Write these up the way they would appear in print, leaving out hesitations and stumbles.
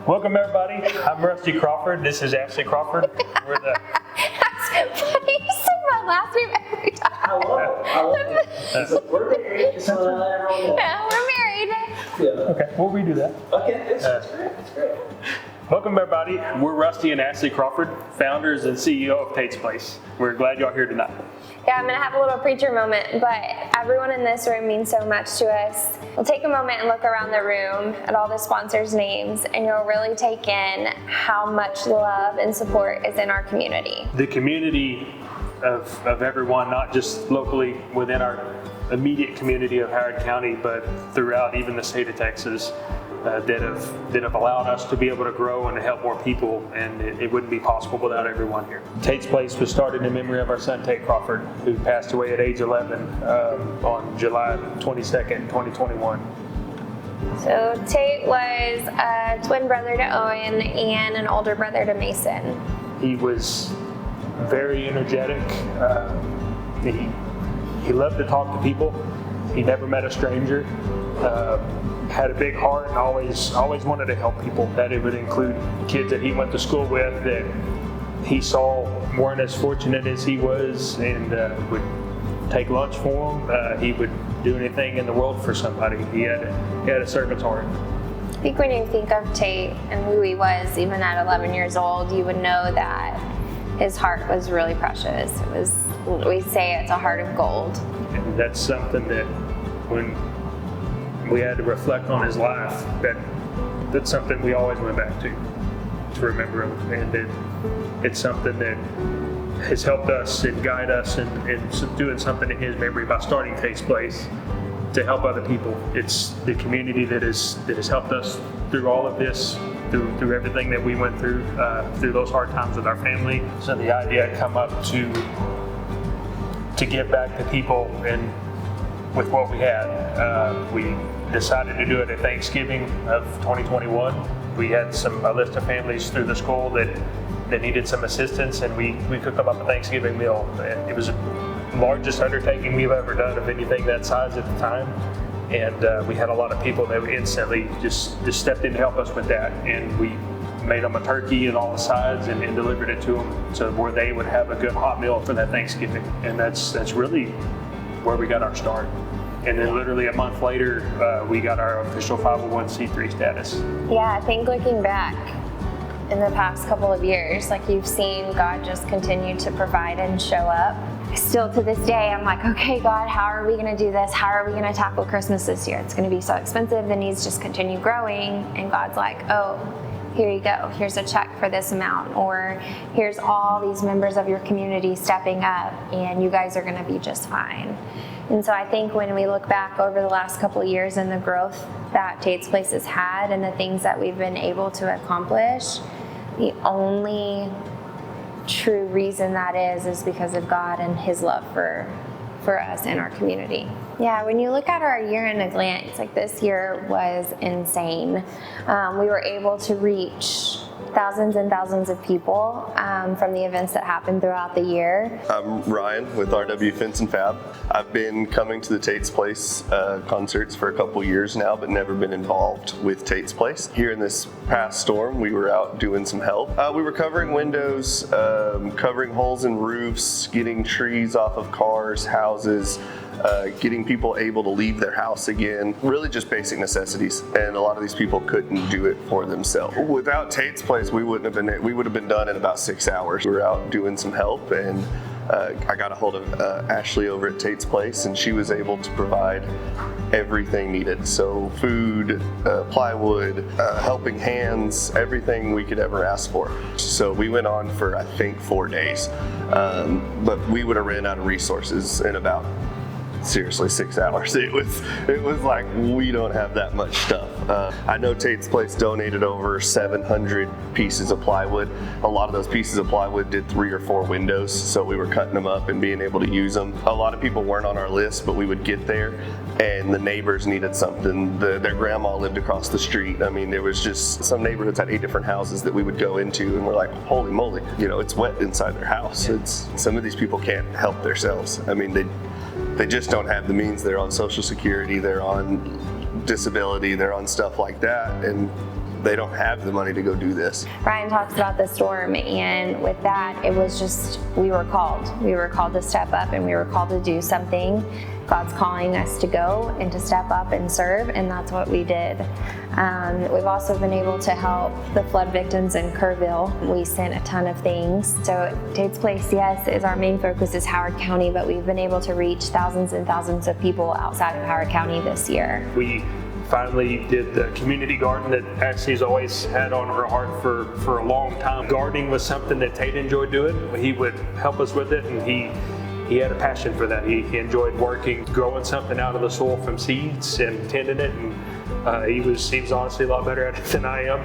Welcome everybody. I'm Rusty Crawford. This is Ashley Crawford. We're the. That's funny. You say my last name every time. I love it. We're married. Just want to let everyone know. Yeah, we're married. Yeah. Okay, we'll redo that. Okay, it's great. It's great. Welcome everybody. We're Rusty and Ashley Crawford, founders and CEO of Tate's Place. We're glad y'all here tonight. Yeah, I'm going to have a little preacher moment, but everyone in this room means so much to us. We'll take a moment and look around the room at all the sponsors' names, and you'll really take in how much love and support is in our community. The community of everyone, not just locally within our immediate community of Howard County, but throughout even the state of Texas, that have allowed us to be able to grow and to help more people, and it wouldn't be possible without everyone here. Tate's Place was started in memory of our son Tate Crawford, who passed away at age 11 on July 22nd, 2021. So Tate was a twin brother to Owen and an older brother to Mason. He was very energetic. He loved to talk to people. He never met a stranger. Had a big heart and always wanted to help people. That it would include kids that he went to school with that he saw weren't as fortunate as he was, and would take lunch for them. He would do anything in the world for somebody. He had a servant's heart. I think when you think of Tate and who he was, even at 11 years old, you would know that his heart was really precious. It was, we say it's a heart of gold. And that's something that when we had to reflect on his life, that's something we always went back to remember him, and it's something that has helped us and guide us in doing something in his memory by starting Tate's Place to help other people. It's the community that has helped us through all of this, through everything that we went through those hard times with our family. So the idea had come up to give back to people, and with what we had, we decided to do it at Thanksgiving of 2021. We had a list of families through the school that needed some assistance, and we cooked them up a Thanksgiving meal. And it was the largest undertaking we've ever done of anything that size at the time. And we had a lot of people that instantly just stepped in to help us with that. And we made them a turkey and all the sides and delivered it to them so where they would have a good hot meal for that Thanksgiving. And that's really where we got our start. And then literally a month later, we got our official 501c3 status. Yeah, I think looking back in the past couple of years, like you've seen God just continue to provide and show up. Still to this day, I'm like, okay, God, how are we going to do this? How are we going to tackle Christmas this year? It's going to be so expensive. The needs just continue growing. And God's like, oh, here you go. Here's a check for this amount. Or here's all these members of your community stepping up, and you guys are going to be just fine. And so I think when we look back over the last couple of years and the growth that Tate's Place has had and the things that we've been able to accomplish, the only true reason that is because of God and His love for us and our community. Yeah, when you look at our year in a glance, like this year was insane. We were able to reach thousands and thousands of people from the events that happened throughout the year. I'm Ryan with RW Fence and Fab. I've been coming to the Tate's Place concerts for a couple years now, but never been involved with Tate's Place. Here in this past storm, we were out doing some help. We were covering windows, covering holes in roofs, getting trees off of cars, houses, getting people able to leave their house again, really just basic necessities. And a lot of these people couldn't do it for themselves. Without Tate's Place, we would have been done in about 6 hours. We were out doing some help, and I got a hold of Ashley over at Tate's Place, and she was able to provide everything needed. So food, plywood, helping hands, everything we could ever ask for. So we went on for, I think, 4 days. But we would have ran out of resources in about, seriously, 6 hours. It was like, we don't have that much stuff. I know Tate's Place donated over 700 pieces of plywood. A lot of those pieces of plywood did 3 or 4 windows, so we were cutting them up and being able to use them. A lot of people weren't on our list, but we would get there and the neighbors needed something. Their grandma lived across the street. I mean, there was just some neighborhoods had 8 different houses that we would go into, and we're like, holy moly, it's wet inside their house. Some of these people can't help themselves. I mean, they just don't have the means. They're on Social Security, they're on disability, they're on stuff like that, and they don't have the money to go do this. Ryan talks about the storm, and with that, it was just, we were called. We were called to step up, and we were called to do something. God's calling us to go and to step up and serve, and that's what we did. We've also been able to help the flood victims in Kerrville. We sent a ton of things. So Tate's Place, yes, is our main focus is Howard County, but we've been able to reach thousands and thousands of people outside of Howard County this year. We finally did the community garden that Ashley's always had on her heart for a long time. Gardening was something that Tate enjoyed doing. He would help us with it, and he had a passion for that. He enjoyed working, growing something out of the soil from seeds and tending it, and he was honestly a lot better at it than I am.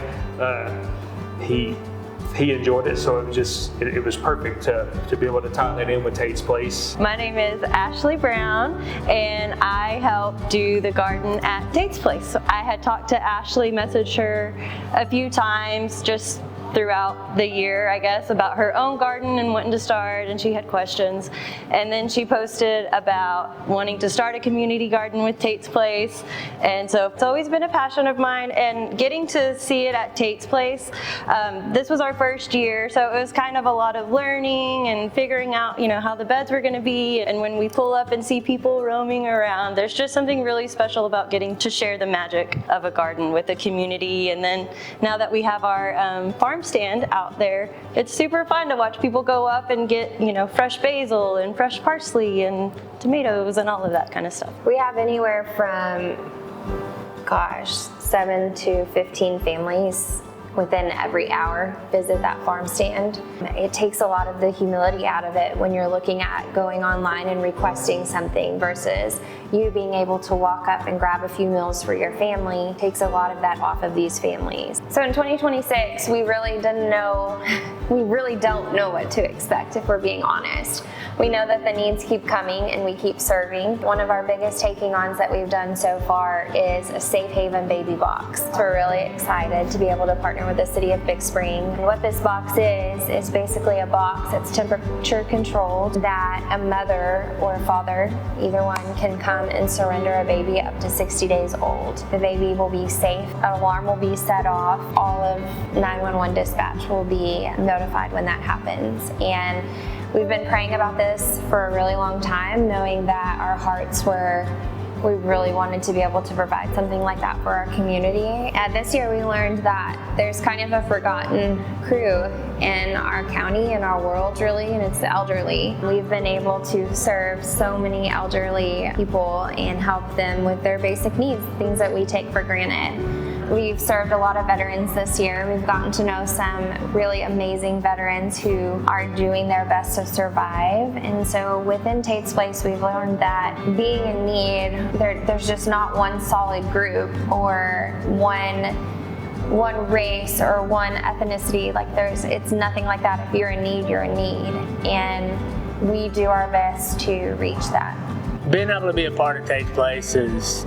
He enjoyed it, so it was perfect to be able to tie that in with Tate's Place. My name is Ashley Brown, and I help do the garden at Tate's Place. So I had talked to Ashley, messaged her a few times just throughout the year, I guess, about her own garden and wanting to start, and she had questions. And then she posted about wanting to start a community garden with Tate's Place. And so it's always been a passion of mine, and getting to see it at Tate's Place, this was our first year, so it was kind of a lot of learning and figuring out, how the beds were going to be. And when we pull up and see people roaming around, there's just something really special about getting to share the magic of a garden with the community. And then now that we have our farm stand out there, it's super fun to watch people go up and get, fresh basil and fresh parsley and tomatoes and all of that kind of stuff. We have anywhere from, 7 to 15 families within every hour visit that farm stand. It takes a lot of the humility out of it when you're looking at going online and requesting something versus you being able to walk up and grab a few meals for your family. It takes a lot of that off of these families. So in 2026, we really don't know what to expect, if we're being honest. We know that the needs keep coming and we keep serving. One of our biggest taking ons that we've done so far is a Safe Haven baby box. We're really excited to be able to partner with the city of Big Spring. And what this box is basically a box that's temperature controlled that a mother or a father, either one, can come and surrender a baby up to 60 days old. The baby will be safe, an alarm will be set off, all of 911 dispatch will be notified when that happens. And we've been praying about this for a really long time, knowing that our hearts we really wanted to be able to provide something like that for our community. This year we learned that there's kind of a forgotten crew in our county, in our world really, and it's the elderly. We've been able to serve so many elderly people and help them with their basic needs, things that we take for granted. We've served a lot of veterans this year. We've gotten to know some really amazing veterans who are doing their best to survive. And so within Tate's Place, we've learned that being in need, there's just not one solid group or one race or one ethnicity. It's nothing like that. If you're in need, you're in need. And we do our best to reach that. Being able to be a part of Tate's Place is,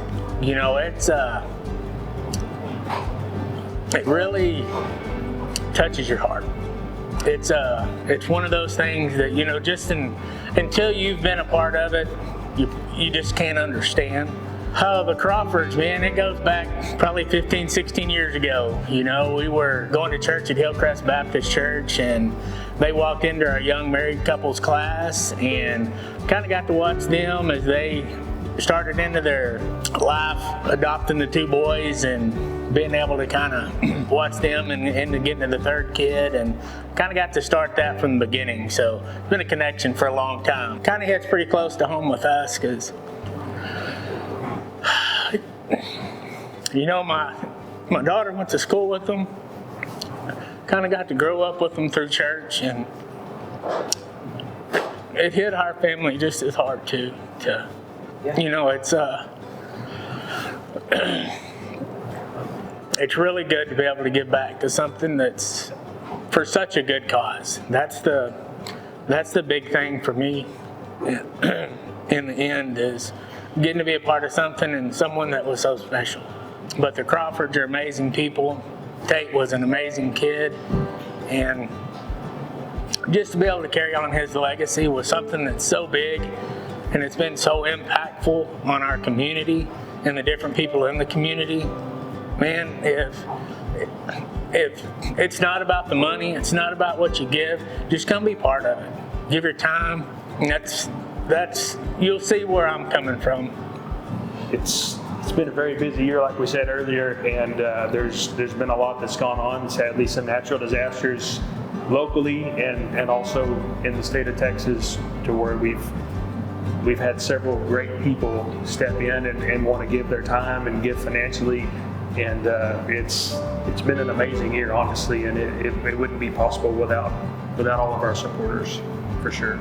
it really touches your heart. It's one of those things that, until you've been a part of it, you just can't understand. The Crawfords, man, it goes back probably 15, 16 years ago. We were going to church at Hillcrest Baptist Church, and they walked into our young married couples class and kind of got to watch them as they started into their life, adopting the 2 boys and being able to kind of watch them and into getting to the 3rd kid, and kind of got to start that from the beginning. So it's been a connection for a long time. Kind of hits pretty close to home with us because, my daughter went to school with them, kind of got to grow up with them through church, and it hit our family just as hard too. It's really good to be able to give back to something that's for such a good cause. That's the big thing for me in the end, is getting to be a part of something and someone that was so special. But the Crawfords are amazing people. Tate was an amazing kid, and just to be able to carry on his legacy was something that's so big, and it's been so impactful on our community and the different people in the community. Man, if it's not about the money, it's not about what you give, just come be part of it. Give your time, and that's you'll see where I'm coming from. It's been a very busy year, like we said earlier, and there's been a lot that's gone on. Sadly, some natural disasters locally and also in the state of Texas, to where we've had several great people step in and want to give their time and give financially, and it's been an amazing year, honestly, and it wouldn't be possible without all of our supporters, for sure.